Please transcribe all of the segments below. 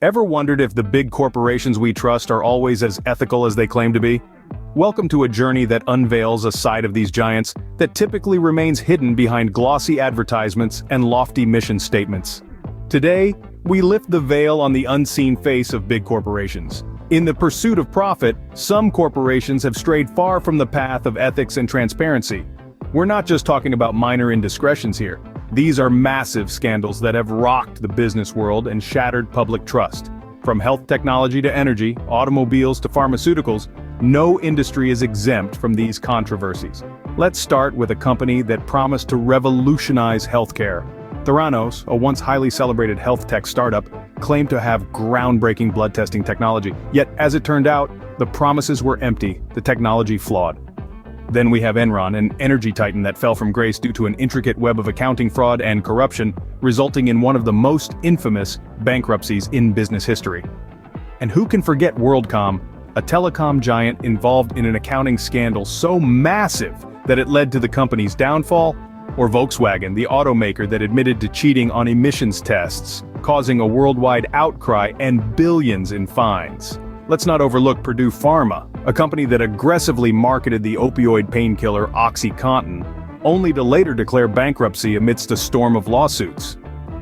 Ever wondered if the big corporations we trust are always as ethical as they claim to be? Welcome to a journey that unveils a side of these giants that typically remains hidden behind glossy advertisements and lofty mission statements. Today, we lift the veil on the unseen face of big corporations. In the pursuit of profit, some corporations have strayed far from the path of ethics and transparency. We're not just talking about minor indiscretions here. These are massive scandals that have rocked the business world and shattered public trust. From health technology to energy, automobiles to pharmaceuticals, no industry is exempt from these controversies. Let's start with a company that promised to revolutionize healthcare. Theranos, a once highly celebrated health tech startup, claimed to have groundbreaking blood testing technology. Yet, as it turned out, the promises were empty, the technology flawed. Then we have Enron, an energy titan that fell from grace due to an intricate web of accounting fraud and corruption, resulting in one of the most infamous bankruptcies in business history. And who can forget WorldCom, a telecom giant involved in an accounting scandal so massive that it led to the company's downfall? Or Volkswagen, the automaker that admitted to cheating on emissions tests, causing a worldwide outcry and billions in fines. Let's not overlook Purdue Pharma, a company that aggressively marketed the opioid painkiller OxyContin, only to later declare bankruptcy amidst a storm of lawsuits.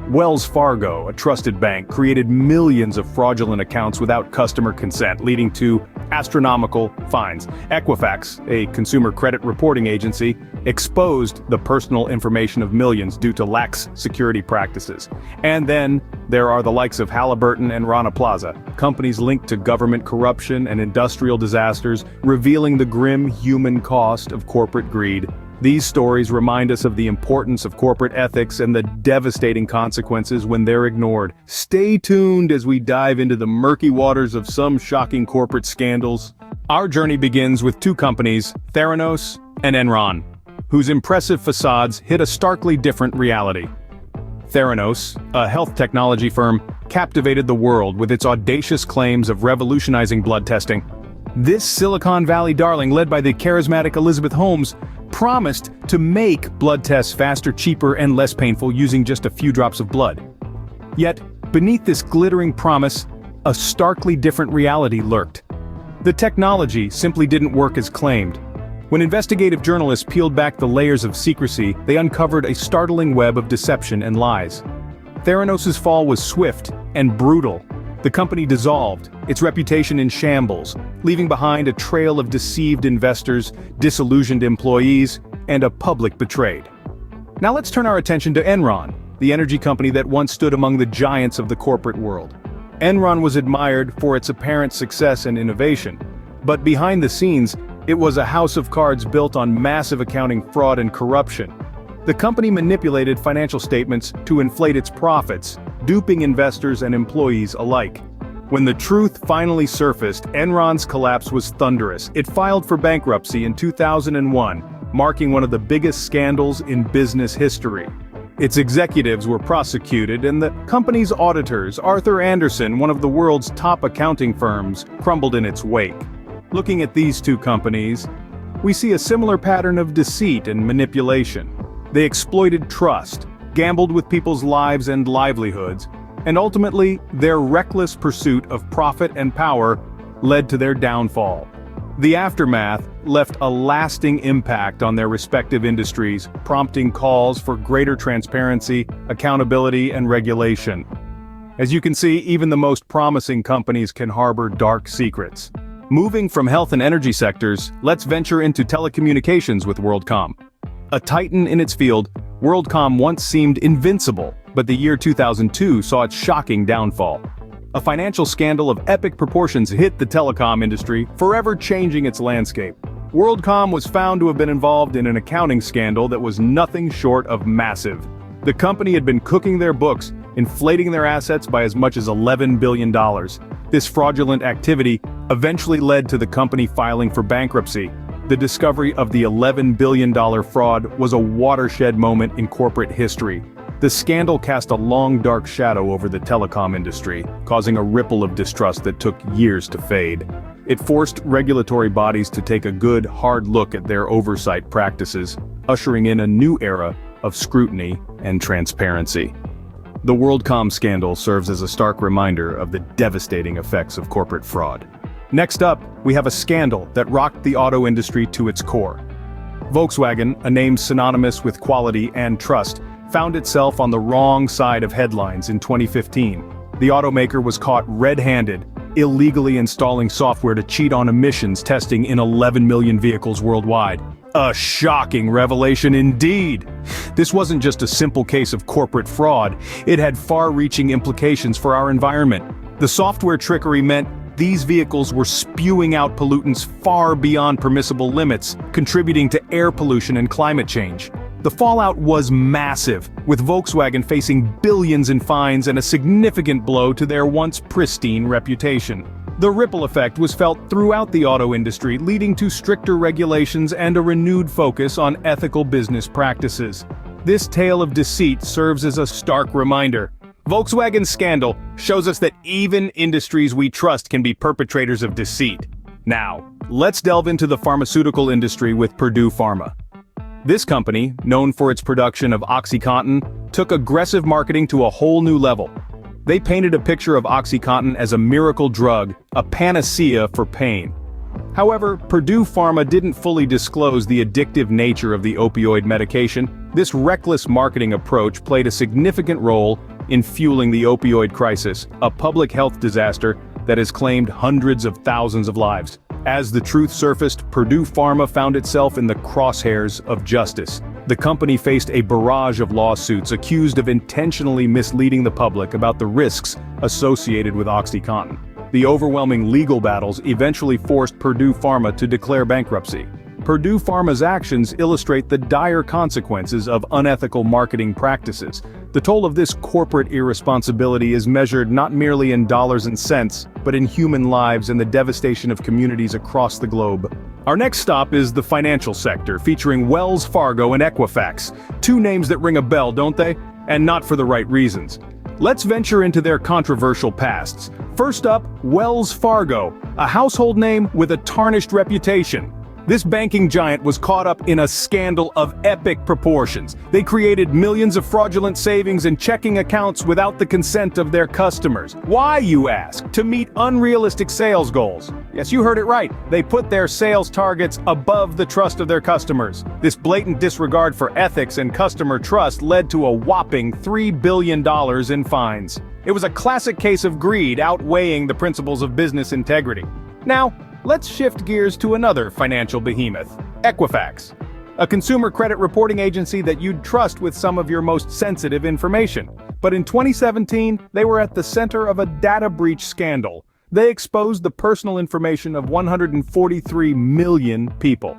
Wells Fargo, a trusted bank, created millions of fraudulent accounts without customer consent, leading to astronomical fines. Equifax, a consumer credit reporting agency, exposed the personal information of millions due to lax security practices. And then there are the likes of Halliburton and Rana Plaza, companies linked to government corruption and industrial disasters, revealing the grim human cost of corporate greed. These stories remind us of the importance of corporate ethics and the devastating consequences when they're ignored. Stay tuned as we dive into the murky waters of some shocking corporate scandals. Our journey begins with two companies, Theranos and Enron, whose impressive facades hid a starkly different reality. Theranos, a health technology firm, captivated the world with its audacious claims of revolutionizing blood testing. This Silicon Valley darling, led by the charismatic Elizabeth Holmes, promised to make blood tests faster, cheaper, and less painful using just a few drops of blood. Yet, beneath this glittering promise, a starkly different reality lurked. The technology simply didn't work as claimed. When investigative journalists peeled back the layers of secrecy, they uncovered a startling web of deception and lies. Theranos' fall was swift and brutal. The company dissolved, its reputation in shambles, leaving behind a trail of deceived investors, disillusioned employees, and a public betrayed. Now let's turn our attention to Enron, the energy company that once stood among the giants of the corporate world. Enron was admired for its apparent success and innovation, but behind the scenes, it was a house of cards built on massive accounting fraud and corruption. The company manipulated financial statements to inflate its profits, duping investors and employees alike. When the truth finally surfaced, Enron's collapse was thunderous. It filed for bankruptcy in 2001, marking one of the biggest scandals in business history. Its executives were prosecuted, and the company's auditors, Arthur Andersen, one of the world's top accounting firms, crumbled in its wake. Looking at these two companies, we see a similar pattern of deceit and manipulation. They exploited trust, gambled with people's lives and livelihoods, and ultimately, their reckless pursuit of profit and power led to their downfall. The aftermath left a lasting impact on their respective industries, prompting calls for greater transparency, accountability, and regulation. As you can see, even the most promising companies can harbor dark secrets. Moving from health and energy sectors, let's venture into telecommunications with WorldCom. A titan in its field, WorldCom once seemed invincible, but the year 2002 saw its shocking downfall. A financial scandal of epic proportions hit the telecom industry, forever changing its landscape. WorldCom was found to have been involved in an accounting scandal that was nothing short of massive. The company had been cooking their books, inflating their assets by as much as $11 billion. This fraudulent activity eventually led to the company filing for bankruptcy. The discovery of the $11 billion fraud was a watershed moment in corporate history. The scandal cast a long dark shadow over the telecom industry, causing a ripple of distrust that took years to fade. It forced regulatory bodies to take a good, hard look at their oversight practices, ushering in a new era of scrutiny and transparency. The WorldCom scandal serves as a stark reminder of the devastating effects of corporate fraud. Next up, we have a scandal that rocked the auto industry to its core. Volkswagen, a name synonymous with quality and trust, found itself on the wrong side of headlines in 2015. The automaker was caught red-handed, illegally installing software to cheat on emissions testing in 11 million vehicles worldwide. A shocking revelation indeed! This wasn't just a simple case of corporate fraud, it had far-reaching implications for our environment. The software trickery meant these vehicles were spewing out pollutants far beyond permissible limits, contributing to air pollution and climate change. The fallout was massive, with Volkswagen facing billions in fines and a significant blow to their once pristine reputation. The ripple effect was felt throughout the auto industry, leading to stricter regulations and a renewed focus on ethical business practices. This tale of deceit serves as a stark reminder. Volkswagen's scandal shows us that even industries we trust can be perpetrators of deceit. Now, let's delve into the pharmaceutical industry with Purdue Pharma. This company, known for its production of OxyContin, took aggressive marketing to a whole new level. They painted a picture of OxyContin as a miracle drug, a panacea for pain. However, Purdue Pharma didn't fully disclose the addictive nature of the opioid medication. This reckless marketing approach played a significant role in fueling the opioid crisis, a public health disaster that has claimed hundreds of thousands of lives. As the truth surfaced, Purdue Pharma found itself in the crosshairs of justice. The company faced a barrage of lawsuits accused of intentionally misleading the public about the risks associated with OxyContin. The overwhelming legal battles eventually forced Purdue Pharma to declare bankruptcy. Purdue Pharma's actions illustrate the dire consequences of unethical marketing practices. The toll of this corporate irresponsibility is measured not merely in dollars and cents, but in human lives and the devastation of communities across the globe. Our next stop is the financial sector, featuring Wells Fargo and Equifax. Two names that ring a bell, don't they? And not for the right reasons. Let's venture into their controversial pasts. First up, Wells Fargo, a household name with a tarnished reputation. This banking giant was caught up in a scandal of epic proportions. They created millions of fraudulent savings and checking accounts without the consent of their customers. Why, you ask? To meet unrealistic sales goals. Yes, you heard it right. They put their sales targets above the trust of their customers. This blatant disregard for ethics and customer trust led to a whopping $3 billion in fines. It was a classic case of greed outweighing the principles of business integrity. Now, let's shift gears to another financial behemoth, Equifax, a consumer credit reporting agency that you'd trust with some of your most sensitive information. But in 2017, they were at the center of a data breach scandal. They exposed the personal information of 143 million people.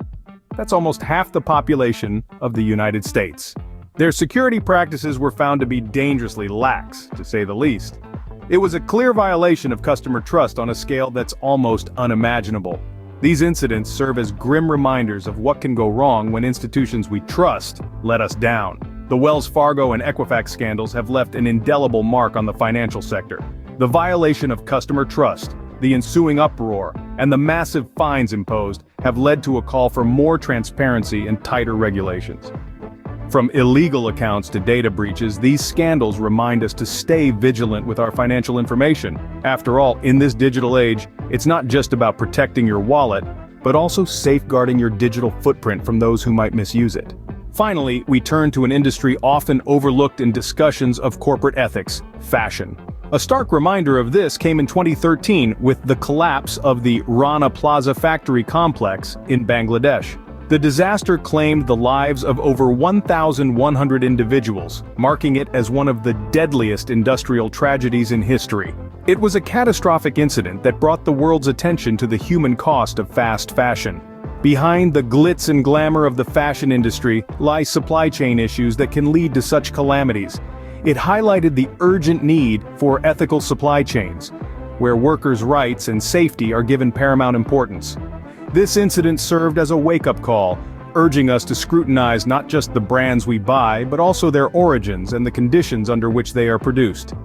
That's almost half the population of the United States. Their security practices were found to be dangerously lax, to say the least. It was a clear violation of customer trust on a scale that's almost unimaginable. These incidents serve as grim reminders of what can go wrong when institutions we trust let us down. The Wells Fargo and Equifax scandals have left an indelible mark on the financial sector. The violation of customer trust, the ensuing uproar, and the massive fines imposed have led to a call for more transparency and tighter regulations. From illegal accounts to data breaches, these scandals remind us to stay vigilant with our financial information. After all, in this digital age, it's not just about protecting your wallet, but also safeguarding your digital footprint from those who might misuse it. Finally, we turn to an industry often overlooked in discussions of corporate ethics, fashion. A stark reminder of this came in 2013 with the collapse of the Rana Plaza factory complex in Bangladesh. The disaster claimed the lives of over 1,100 individuals, marking it as one of the deadliest industrial tragedies in history. It was a catastrophic incident that brought the world's attention to the human cost of fast fashion. Behind the glitz and glamour of the fashion industry lie supply chain issues that can lead to such calamities. It highlighted the urgent need for ethical supply chains, where workers' rights and safety are given paramount importance. This incident served as a wake-up call, urging us to scrutinize not just the brands we buy, but also their origins and the conditions under which they are produced.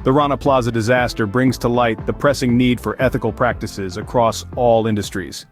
The Rana Plaza disaster brings to light the pressing need for ethical practices across all industries.